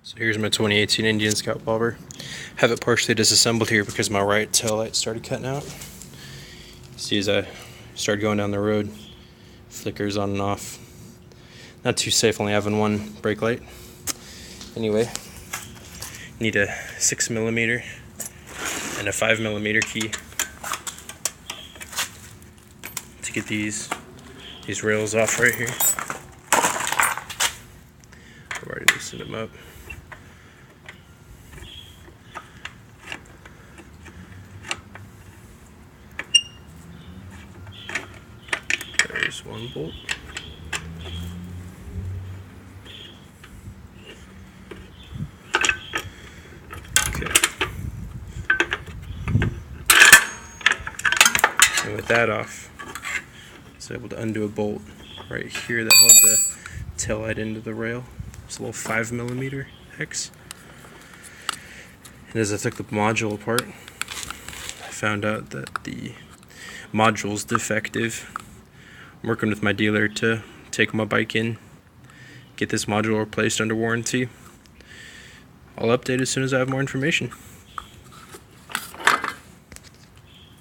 So here's my 2018 Indian Scout Bobber. Have it partially disassembled here because my right tail light started cutting out. See, as I started going down the road, flickers on and off. Not too safe, only having one brake light. Anyway, need a 6mm and a 5mm key to get these rails off right here. I've already loosened them up. There's one bolt. Okay. And with that off, I was able to undo a bolt right here that held the tail light into the rail. It's a little 5mm hex. And as I took the module apart, I found out that the module's defective. I'm working with my dealer to take my bike in, get this module replaced under warranty. I'll update as soon as I have more information.